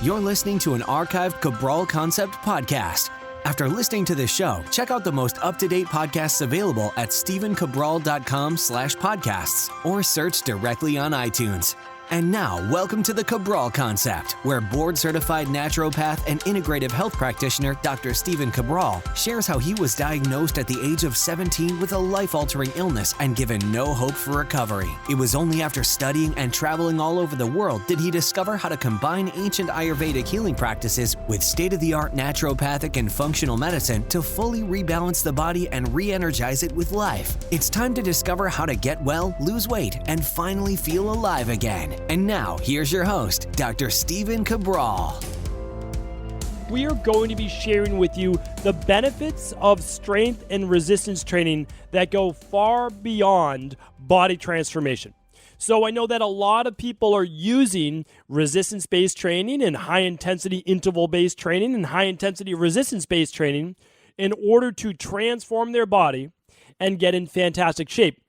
You're listening to an archived Cabral Concept podcast. After listening to this show, check out the most up-to-date podcasts available at stephencabral.com/podcasts or search directly on iTunes. And now, welcome to the Cabral Concept, where board-certified naturopath and integrative health practitioner Dr. Stephen Cabral shares how he was diagnosed at the age of 17 with a life-altering illness and given no hope for recovery. It was only after studying and traveling all over the world did he discover how to combine ancient Ayurvedic healing practices with state-of-the-art naturopathic and functional medicine to fully rebalance the body and re-energize it with life. It's time to discover how to get well, lose weight, and finally feel alive again. And now, here's your host, Dr. Stephen Cabral. We are going to be sharing with you the benefits of strength and resistance training that go far beyond body transformation. So I know that a lot of people are using resistance-based training and high-intensity interval-based training and high-intensity resistance-based training in order to transform their body and get in fantastic shape.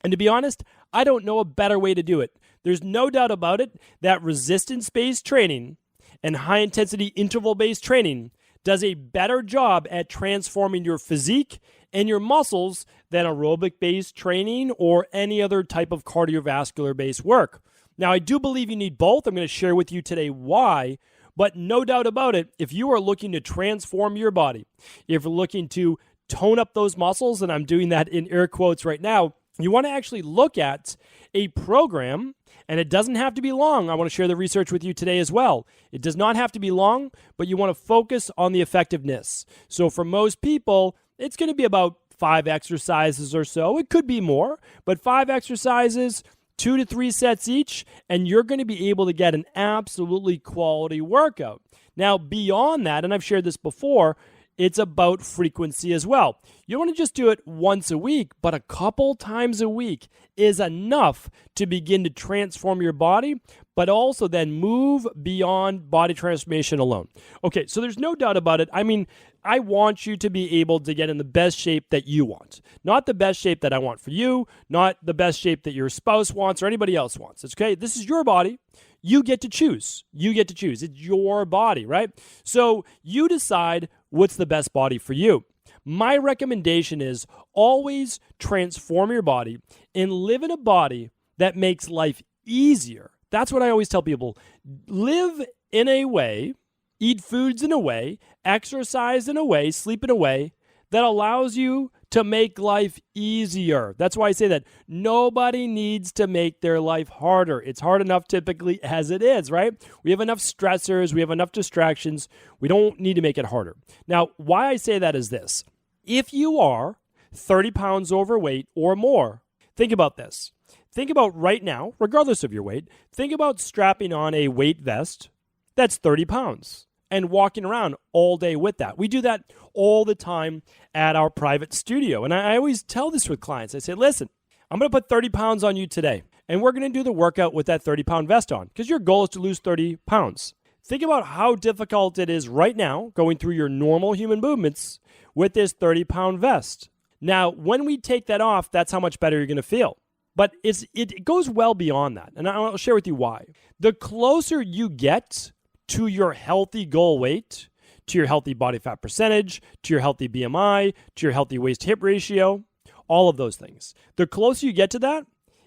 And to be honest, I don't know a better way to do it. There's no doubt about it that resistance-based training and high-intensity interval-based training does a better job at transforming your physique and your muscles than aerobic-based training or any other type of cardiovascular-based work. Now, I do believe you need both. I'm going to share with you today why, but no doubt about it, if you are looking to transform your body, if you're looking to tone up those muscles, and I'm doing that in air quotes right now, you want to actually look at a program, and it doesn't have to be long. I want to share the research with you today as well. It does not have to be long, but you want to focus on the effectiveness. So for most people, it's going to be about 5 exercises or so. It could be more, but 5 exercises, 2 to 3 sets each, and you're going to be able to get an absolutely quality workout. Now, beyond that, and I've shared this before, it's about frequency as well. You don't want to just do it once a week, but a couple times a week is enough to begin to transform your body, but also then move beyond body transformation alone. Okay, so there's no doubt about it. I mean, I want you to be able to get in the best shape that you want. Not the best shape that I want for you, not the best shape that your spouse wants or anybody else wants. It's okay? This is your body. You get to choose. You get to choose. It's your body, right? So you decide what's the best body for you. My recommendation is always transform your body and live in a body that makes life easier. That's what I always tell people. Live in a way, eat foods in a way, exercise in a way, sleep in a way that allows you to make life easier. That's why I say that nobody needs to make their life harder. It's hard enough typically as it is, right? We have enough stressors. We have enough distractions. We don't need to make it harder. Now, why I say that is this. If you are 30 pounds overweight or more, think about this. Think about right now, regardless of your weight, think about strapping on a weight vest that's 30 pounds. And walking around all day with that. We do that all the time at our private studio. And I always tell this with clients. I say, listen, I'm going to put 30 pounds on you today. And we're going to do the workout with that 30-pound vest on because your goal is to lose 30 pounds. Think about how difficult it is right now going through your normal human movements with this 30-pound vest. Now, when we take that off, that's how much better you're going to feel. But it goes well beyond that. And I'll share with you why. The closer you get to your healthy goal weight, to your healthy body fat percentage, to your healthy BMI, to your healthy waist-hip ratio, all of those things. The closer you get to that,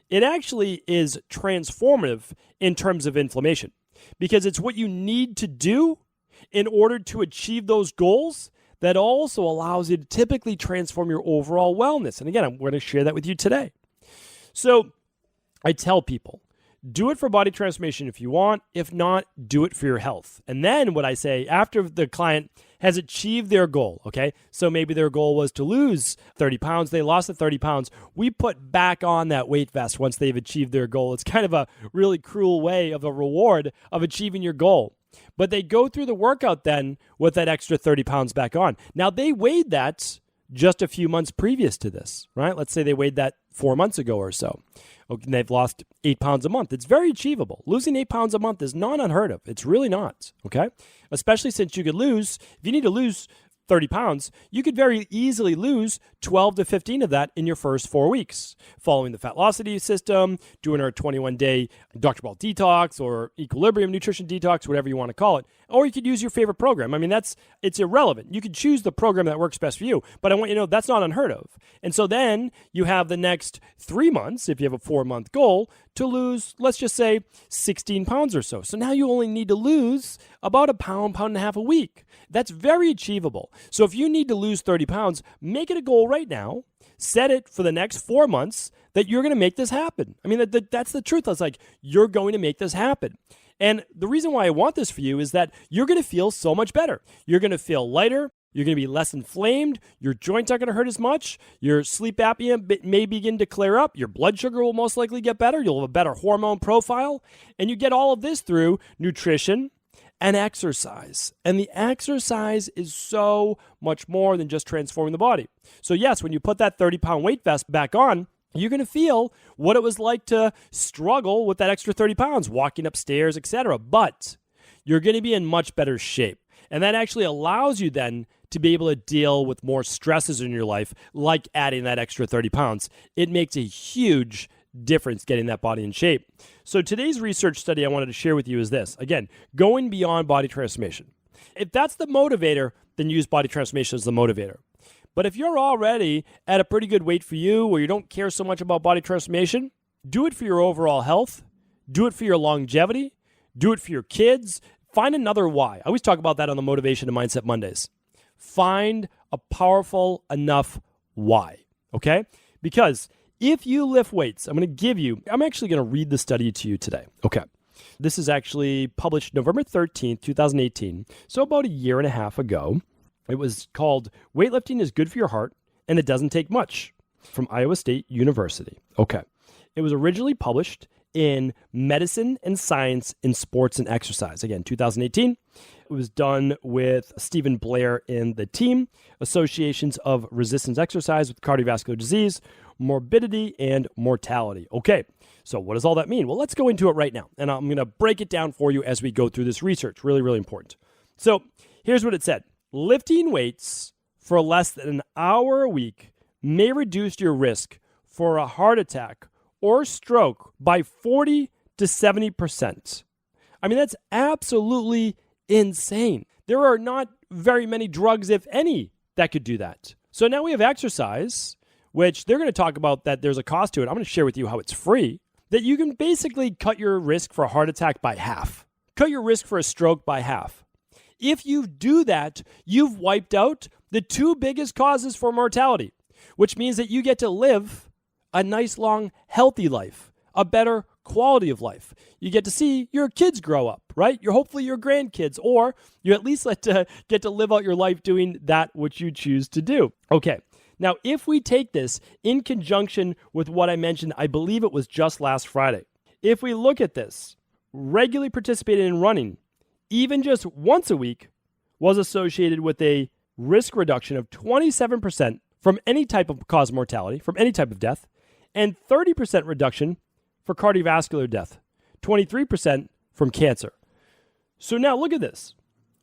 it actually is transformative in terms of inflammation because it's what you need to do in order to achieve those goals that also allows you to typically transform your overall wellness. And again, I'm going to share that with you today. So I tell people, do it for body transformation if you want. If not, do it for your health. And then what I say after the client has achieved their goal, okay? So maybe their goal was to lose 30 pounds. They lost the 30 pounds. We put back on that weight vest once they've achieved their goal. It's kind of a really cruel way of a reward of achieving your goal. But they go through the workout then with that extra 30 pounds back on. Now, they weighed that just a few months previous to this, right? Let's say they weighed that 4 months ago or so. Okay, they've lost 8 pounds a month. It's very achievable. Losing 8 pounds a month is not unheard of. It's really not, okay? Especially since you could lose, if you need to lose 30 pounds, you could very easily lose 12 to 15 of that in your first 4 weeks, following the Fatlocity system, doing our 21-day Dr. Cabral detox or equilibrium nutrition detox, whatever you want to call it. Or you could use your favorite program. I mean, it's irrelevant. You could choose the program that works best for you, but I want you to know that's not unheard of. And so then you have the next 3 months, if you have a 4-month goal, to lose, let's just say, 16 pounds or so. So now you only need to lose about a pound, pound and a half a week. That's very achievable. So if you need to lose 30 pounds, make it a goal right now. Set it for the next 4 months that you're going to make this happen. I mean, that's the truth. It's like, you're going to make this happen. And the reason why I want this for you is that you're going to feel so much better. You're going to feel lighter. You're going to be less inflamed. Your joints aren't going to hurt as much. Your sleep apnea may begin to clear up. Your blood sugar will most likely get better. You'll have a better hormone profile. And you get all of this through nutrition and exercise. And the exercise is so much more than just transforming the body. So yes, when you put that 30-pound weight vest back on, you're going to feel what it was like to struggle with that extra 30 pounds, walking upstairs, etc. But you're going to be in much better shape. And that actually allows you then to be able to deal with more stresses in your life, like adding that extra 30 pounds. It makes a huge difference getting that body in shape. So today's research study I wanted to share with you is this. Again, going beyond body transformation. If that's the motivator, then use body transformation as the motivator. But if you're already at a pretty good weight for you, where you don't care so much about body transformation, do it for your overall health, do it for your longevity, do it for your kids. Find another why. I always talk about that on the Motivation and Mindset Mondays. Find a powerful enough why, okay? Because if you lift weights, I'm actually going to read the study to you today, okay? This is actually published November 13th, 2018, so about a year and a half ago. It was called Weightlifting is Good for Your Heart, and It Doesn't Take Much, from Iowa State University. Okay. It was originally published in Medicine and Science in Sports and Exercise. Again, 2018. It was done with Stephen Blair and the team, Associations of Resistance Exercise with Cardiovascular Disease, Morbidity, and Mortality. Okay, so what does all that mean? Well, let's go into it right now, and I'm going to break it down for you as we go through this research. Really, really important. So here's what it said. Lifting weights for less than an hour a week may reduce your risk for a heart attack or stroke by 40 to 70%. I mean, that's absolutely insane. There are not very many drugs, if any, that could do that. So now we have exercise, which they're going to talk about that there's a cost to it. I'm going to share with you how it's free, that you can basically cut your risk for a heart attack by half, cut your risk for a stroke by half. If you do that, you've wiped out the two biggest causes for mortality, which means that you get to live a nice, long, healthy life, a better quality of life. You get to see your kids grow up, right? Hopefully your grandkids, or you at least get to live out your life doing that which you choose to do. Okay, now if we take this in conjunction with what I mentioned, I believe it was just last Friday. If we look at this, regularly participating in running, even just once a week, was associated with a risk reduction of 27% from any type of cause mortality, from any type of death, and 30% reduction for cardiovascular death, 23% from cancer. So now look at this.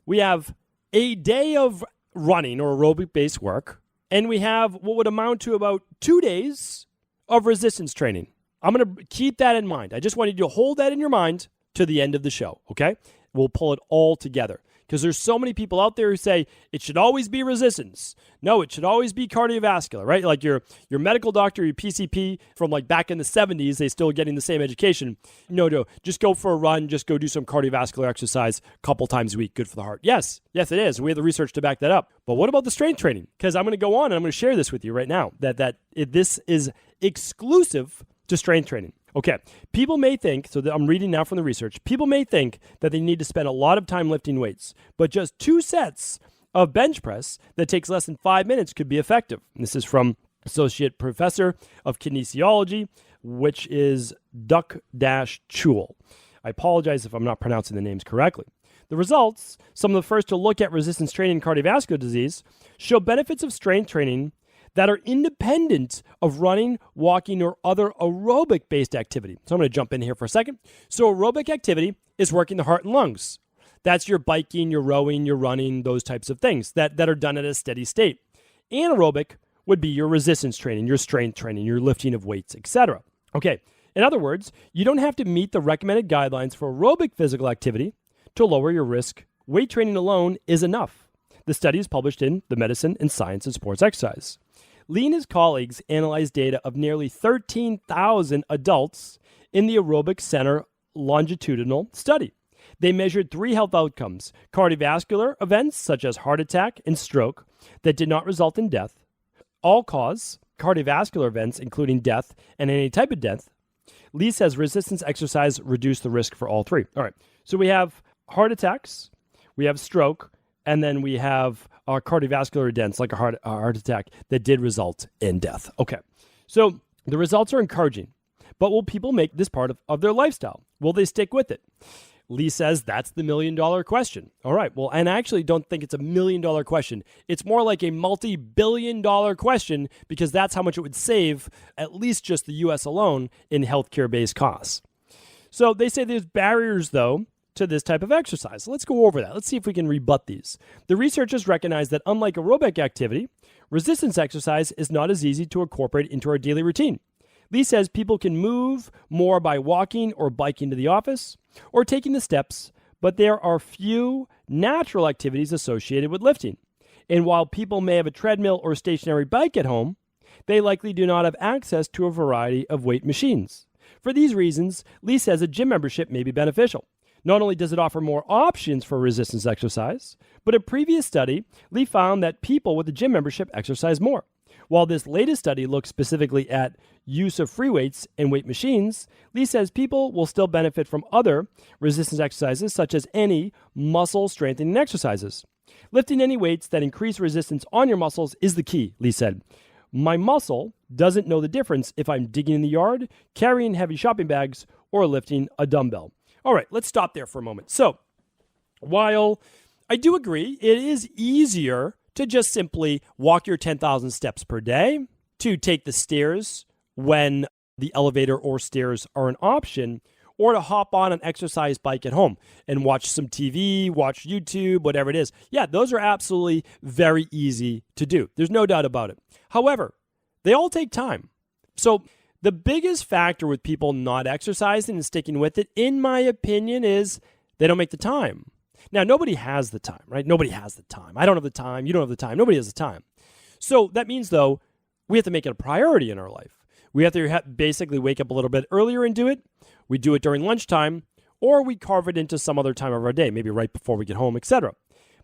We have a day of running or aerobic-based work, and we have what would amount to about 2 days of resistance training. I'm going to keep that in mind. I just wanted you to hold that in your mind to the end of the show, okay? We'll pull it all together because there's so many people out there who say it should always be resistance. No, it should always be cardiovascular, right? Like your medical doctor, your PCP from like back in the 70s, they still getting the same education. No, just go for a run, just go do some cardiovascular exercise a couple times a week. Good for the heart. Yes, it is. We have the research to back that up. But what about the strength training? Because I'm going to go on and I'm going to share this with you right now, this is exclusive to strength training. Okay, people may think, I'm reading now from the research, people may think that they need to spend a lot of time lifting weights, but just 2 sets of bench press that takes less than 5 minutes could be effective. And this is from Associate Professor of Kinesiology, which is Duck-Chul. I apologize if I'm not pronouncing the names correctly. The results, some of the first to look at resistance training in cardiovascular disease, show benefits of strength training that are independent of running, walking, or other aerobic-based activity. So I'm going to jump in here for a second. So aerobic activity is working the heart and lungs. That's your biking, your rowing, your running, those types of things that are done at a steady state. Anaerobic would be your resistance training, your strength training, your lifting of weights, etc. Okay, in other words, you don't have to meet the recommended guidelines for aerobic physical activity to lower your risk. Weight training alone is enough. The study is published in the Medicine and Science of Sports Exercise. Lee and his colleagues analyzed data of nearly 13,000 adults in the Aerobic Center longitudinal study. They measured 3 health outcomes: cardiovascular events such as heart attack and stroke that did not result in death, all-cause cardiovascular events including death and any type of death. Lee says resistance exercise reduced the risk for all 3. All right, so we have heart attacks, we have stroke, and then we have cardiovascular events like a heart attack that did result in death. Okay, so the results are encouraging, but will people make this part of their lifestyle? Will they stick with it? Lee says that's the million-dollar question. All right, well, and I actually don't think it's a million-dollar question. It's more like a multi-billion-dollar question because that's how much it would save, at least just the U.S. alone, in healthcare-based costs. So they say there's barriers, though, to this type of exercise. So let's go over that. Let's see if we can rebut these. The researchers recognize that unlike aerobic activity, resistance exercise is not as easy to incorporate into our daily routine. Lee says people can move more by walking or biking to the office or taking the steps, but there are few natural activities associated with lifting. And while people may have a treadmill or stationary bike at home, they likely do not have access to a variety of weight machines. For these reasons, Lee says a gym membership may be beneficial. Not only does it offer more options for resistance exercise, but a previous study, Lee found that people with a gym membership exercise more. While this latest study looks specifically at use of free weights and weight machines, Lee says people will still benefit from other resistance exercises such as any muscle strengthening exercises. Lifting any weights that increase resistance on your muscles is the key, Lee said. My muscle doesn't know the difference if I'm digging in the yard, carrying heavy shopping bags, or lifting a dumbbell. All right, let's stop there for a moment. So, while I do agree it is easier to just simply walk your 10,000 steps per day, to take the stairs when the elevator or stairs are an option, or to hop on an exercise bike at home and watch some TV, watch YouTube, whatever it is. Yeah, those are absolutely very easy to do. There's no doubt about it. However, they all take time. So the biggest factor with people not exercising and sticking with it, in my opinion, is they don't make the time. Now, nobody has the time, right? Nobody has the time. I don't have the time. You don't have the time. Nobody has the time. So that means, though, we have to make it a priority in our life. We have to basically wake up a little bit earlier and do it. We do it during lunchtime, or we carve it into some other time of our day, maybe right before we get home, etc.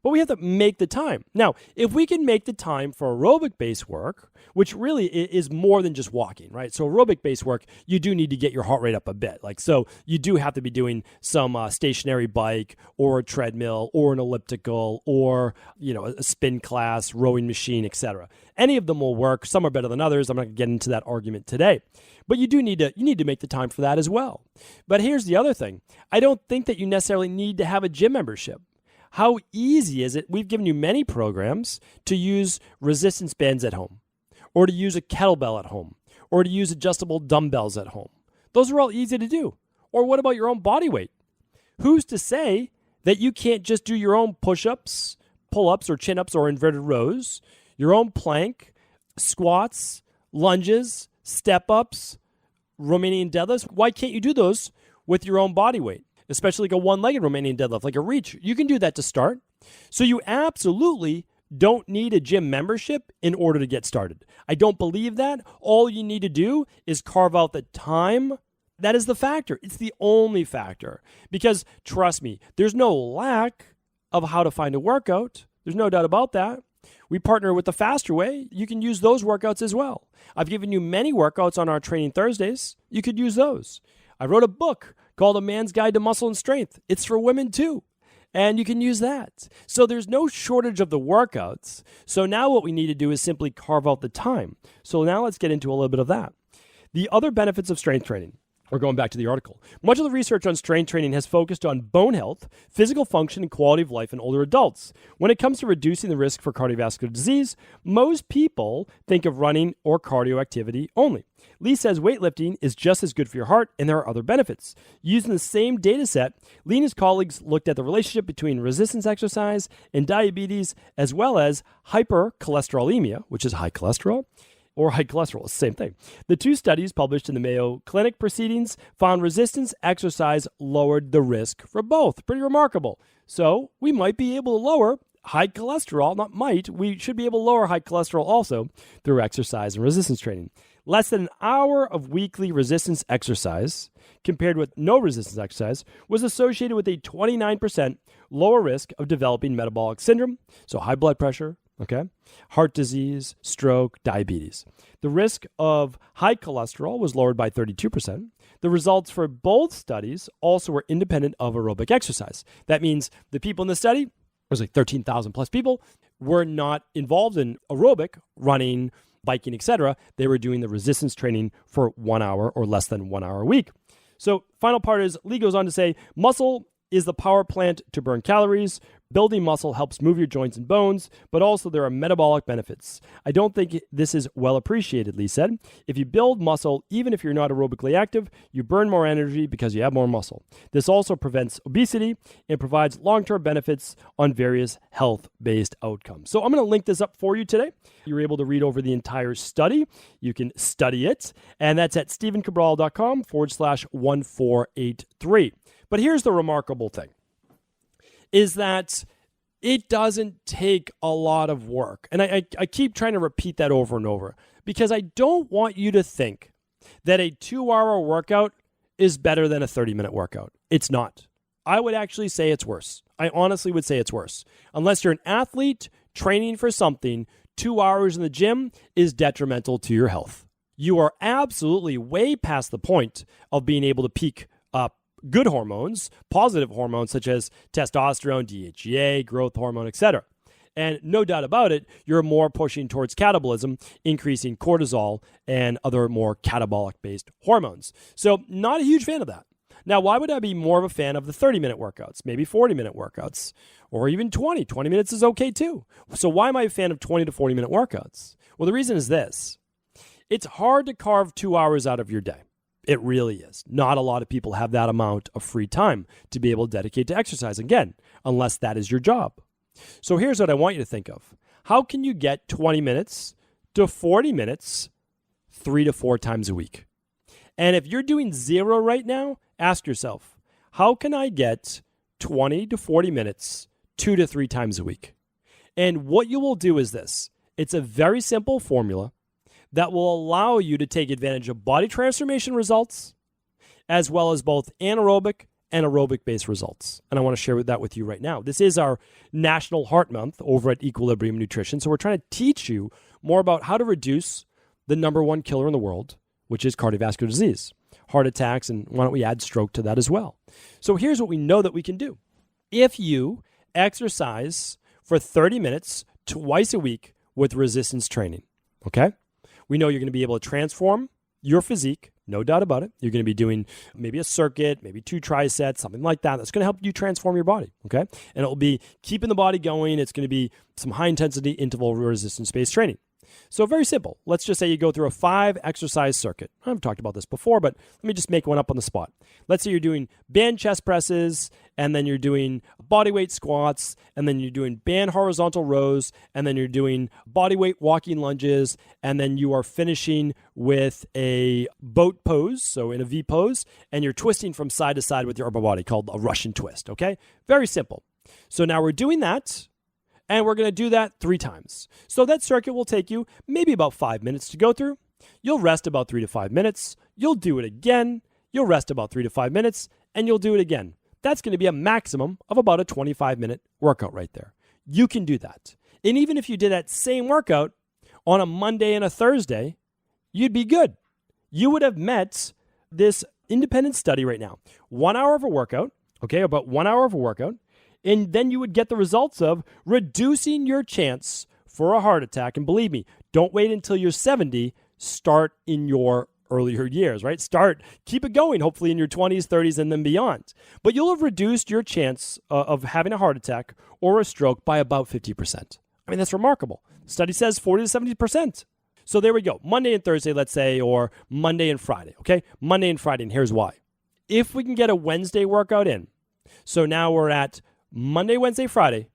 But we have to make the time. Now, if we can make the time for aerobic-based work, which really is more than just walking, right? So aerobic-based work, you do need to get your heart rate up a bit. So you do have to be doing some stationary bike or a treadmill or an elliptical or, a spin class, rowing machine, etc. Any of them will work. Some are better than others. I'm not going to get into that argument today. But you need to make the time for that as well. But here's the other thing. I don't think that you necessarily need to have a gym membership. How easy is it? We've given you many programs to use resistance bands at home, or to use a kettlebell at home, or to use adjustable dumbbells at home. Those are all easy to do. Or what about your own body weight? Who's to say that you can't just do your own push-ups, pull-ups, or chin-ups, or inverted rows, your own plank, squats, lunges, step-ups, Romanian deadlifts? Why can't you do those with your own body weight? Especially like a one-legged Romanian deadlift, like a reach. You can do that to start. So you absolutely don't need a gym membership in order to get started. I don't believe that. All you need to do is carve out the time. That is the factor. It's the only factor. Because trust me, there's no lack of how to find a workout. There's no doubt about that. We partner with the Faster Way. You can use those workouts as well. I've given you many workouts on our Training Thursdays. You could use those. I wrote a book called A Man's Guide to Muscle and Strength. It's for women too. And you can use that. So there's no shortage of the workouts. So now what we need to do is simply carve out the time. So now let's get into a little bit of that. The other benefits of strength training. We're going back to the article. Much of the research on strength training has focused on bone health, physical function, and quality of life in older adults. When it comes to reducing the risk for cardiovascular disease, most people think of running or cardio activity only. Lee says weightlifting is just as good for your heart, and there are other benefits. Using the same data set, Lee and his colleagues looked at the relationship between resistance exercise and diabetes, as well as hypercholesterolemia, which is high cholesterol, or high cholesterol, it's the same thing. The two studies published in the Mayo Clinic Proceedings found resistance exercise lowered the risk for both. Pretty remarkable. So we might be able to lower high cholesterol, not might, we should be able to lower high cholesterol also through exercise and resistance training. Less than an hour of weekly resistance exercise compared with no resistance exercise was associated with a 29% lower risk of developing metabolic syndrome, so high blood pressure, heart disease, stroke, diabetes. The risk of high cholesterol was lowered by 32%. The results for both studies also were independent of aerobic exercise. That means the people in the study, there's like 13,000 plus people, were not involved in aerobic, running, biking, etc. They were doing the resistance training for 1 hour or less than 1 hour a week. So final part is, Lee goes on to say, muscle is the power plant to burn calories. Building muscle helps move your joints and bones, but also there are metabolic benefits. I don't think this is well appreciated, Lee said. If you build muscle, even if you're not aerobically active, you burn more energy because you have more muscle. This also prevents obesity and provides long-term benefits on various health-based outcomes. So I'm going to link this up for you today. You're able to read over the entire study. You can study it, and that's at stephencabral.com/1483. But here's the remarkable thing, is that it doesn't take a lot of work. And I keep trying to repeat that over and over because I don't want you to think that a 2-hour workout is better than a 30-minute workout. It's not. I would actually say it's worse. I honestly would say it's worse. Unless you're an athlete training for something, 2 hours in the gym is detrimental to your health. You are absolutely way past the point of being able to peak up good hormones, positive hormones such as testosterone, DHEA, growth hormone, etc. And no doubt about it, you're more pushing towards catabolism, increasing cortisol and other more catabolic-based hormones. So not a huge fan of that. Now, why would I be more of a fan of the 30-minute workouts, maybe 40-minute workouts, or even 20? 20 minutes is okay too. So why am I a fan of 20 to 40-minute workouts? Well, the reason is this. It's hard to carve 2 hours out of your day. It really is. Not a lot of people have that amount of free time to be able to dedicate to exercise, again, unless that is your job. So here's what I want you to think of. How can you get 20 minutes to 40 minutes 3 to 4 times a week? And if you're doing 0 right now, ask yourself, how can I get 20 to 40 minutes 2 to 3 times a week? And what you will do is this. It's a very simple formula that will allow you to take advantage of body transformation results as well as both anaerobic and aerobic-based results. And I want to share that with you right now. This is our National Heart Month over at Equilibrium Nutrition. So we're trying to teach you more about how to reduce the number one killer in the world, which is cardiovascular disease, heart attacks, and why don't we add stroke to that as well? So here's what we know that we can do. If you exercise for 30 minutes twice a week with resistance training, okay? We know you're going to be able to transform your physique, no doubt about it. You're going to be doing maybe a circuit, maybe 2 trisets, something like that. That's going to help you transform your body, okay? And it will be keeping the body going. It's going to be some high-intensity interval resistance-based training. So very simple. Let's just say you go through a 5-exercise circuit. I've talked about this before, but let me just make one up on the spot. Let's say you're doing band chest presses, and then you're doing bodyweight squats, and then you're doing band horizontal rows, and then you're doing bodyweight walking lunges, and then you are finishing with a boat pose, so in a V pose, and you're twisting from side to side with your upper body called a Russian twist, okay? Very simple. So now we're doing that, and we're going to do that 3 times. So that circuit will take you maybe about 5 minutes to go through. You'll rest about 3 to 5 minutes. You'll do it again. You'll rest about 3 to 5 minutes, and you'll do it again. That's going to be a maximum of about a 25-minute workout right there. You can do that. And even if you did that same workout on a Monday and a Thursday, you'd be good. You would have met this independent study right now. 1 hour of a workout, okay, about 1 hour of a workout, and then you would get the results of reducing your chance for a heart attack. And believe me, don't wait until you're 70. Start in your earlier years, right? Keep it going, hopefully in your 20s, 30s, and then beyond. But you'll have reduced your chance of having a heart attack or a stroke by about 50%. I mean, that's remarkable. Study says 40 to 70%. So there we go. Monday and Thursday, let's say, or Monday and Friday, okay? Monday and Friday, and here's why. If we can get a Wednesday workout in, so now we're at Monday, Wednesday, Friday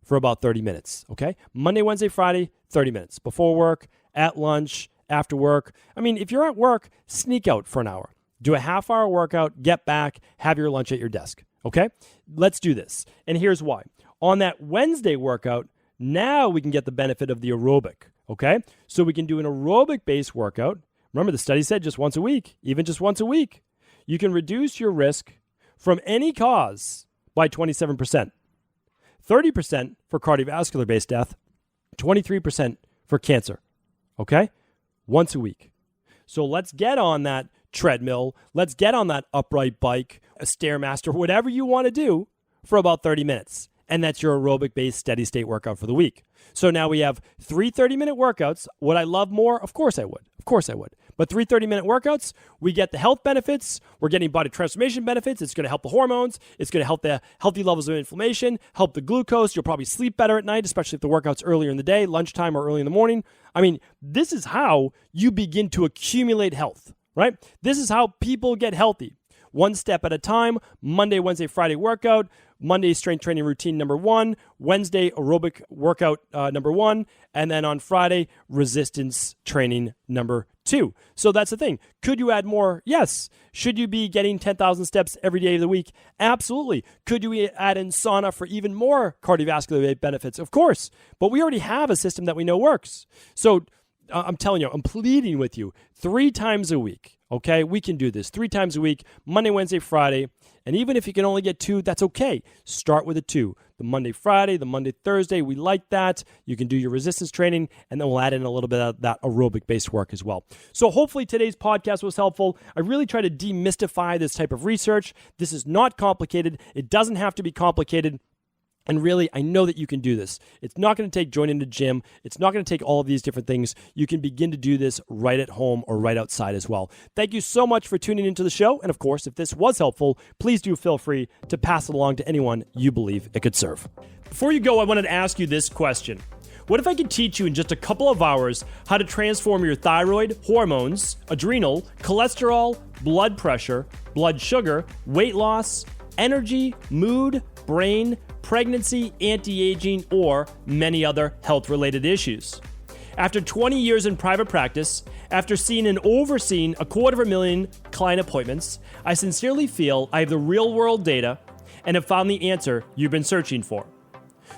for about 30 minutes, okay? Monday, Wednesday, Friday, 30 minutes. Before work, at lunch, after work. I mean, if you're at work, sneak out for an hour. Do a half-hour workout, get back, have your lunch at your desk, okay? Let's do this. And here's why. On that Wednesday workout, now we can get the benefit of the aerobic, okay? So we can do an aerobic-based workout. Remember, the study said just once a week, even just once a week. You can reduce your risk from any cause by 27%. 30% for cardiovascular-based death, 23% for cancer, okay? Once a week. So let's get on that treadmill. Let's get on that upright bike, a Stairmaster, whatever you want to do for about 30 minutes. And that's your aerobic-based steady state workout for the week. So now we have 3 30-minute workouts. Would I love more? Of course I would. Of course I would. But 3 30-minute workouts, we get the health benefits. We're getting body transformation benefits. It's going to help the hormones. It's going to help the healthy levels of inflammation, help the glucose. You'll probably sleep better at night, especially if the workout's earlier in the day, lunchtime or early in the morning. I mean, this is how you begin to accumulate health, right? This is how people get healthy. One step at a time. Monday, Wednesday, Friday workout. Monday, strength training routine number 1. Wednesday, aerobic workout number 1. And then on Friday, resistance training number 2. So that's the thing. Could you add more? Yes. Should you be getting 10,000 steps every day of the week? Absolutely. Could you add in sauna for even more cardiovascular benefits? Of course. But we already have a system that we know works. So I'm telling you, I'm pleading with you 3 times a week. Okay, we can do this 3 times a week, Monday, Wednesday, Friday. And even if you can only get 2, that's okay. Start with a 2. The Monday, Friday, the Monday, Thursday, we like that. You can do your resistance training, and then we'll add in a little bit of that aerobic-based work as well. So hopefully today's podcast was helpful. I really try to demystify this type of research. This is not complicated. It doesn't have to be complicated. And really, I know that you can do this. It's not going to take joining the gym. It's not going to take all of these different things. You can begin to do this right at home or right outside as well. Thank you so much for tuning into the show. And of course, if this was helpful, please do feel free to pass it along to anyone you believe it could serve. Before you go, I wanted to ask you this question. What if I could teach you in just a couple of hours how to transform your thyroid, hormones, adrenal, cholesterol, blood pressure, blood sugar, weight loss, energy, mood, brain, pregnancy, anti-aging, or many other health-related issues? After 20 years in private practice, after seeing and overseeing 250,000 client appointments, I sincerely feel I have the real-world data and have found the answer you've been searching for.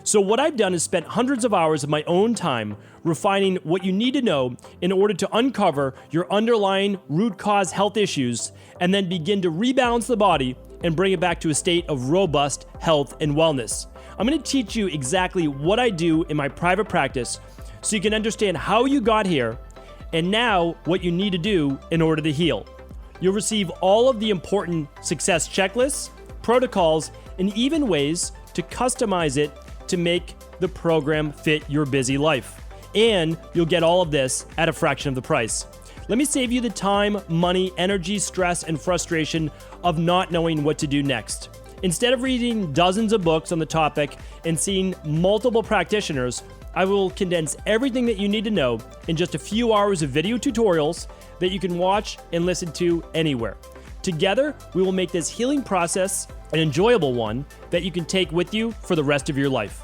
So what I've done is spent hundreds of hours of my own time refining what you need to know in order to uncover your underlying root cause health issues and then begin to rebalance the body and bring it back to a state of robust health and wellness. I'm going to teach you exactly what I do in my private practice so you can understand how you got here and now what you need to do in order to heal. You'll receive all of the important success checklists, protocols, and even ways to customize it to make the program fit your busy life. And you'll get all of this at a fraction of the price. Let me save you the time, money, energy, stress, and frustration of not knowing what to do next. Instead of reading dozens of books on the topic and seeing multiple practitioners, I will condense everything that you need to know in just a few hours of video tutorials that you can watch and listen to anywhere. Together, we will make this healing process an enjoyable one that you can take with you for the rest of your life.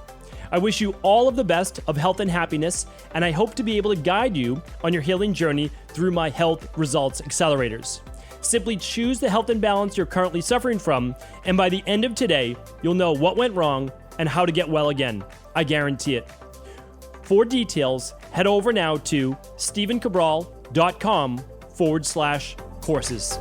I wish you all of the best of health and happiness, and I hope to be able to guide you on your healing journey through my Health Results Accelerators. Simply choose the health imbalance you're currently suffering from, and by the end of today, you'll know what went wrong and how to get well again. I guarantee it. For details, head over now to stephencabral.com/courses.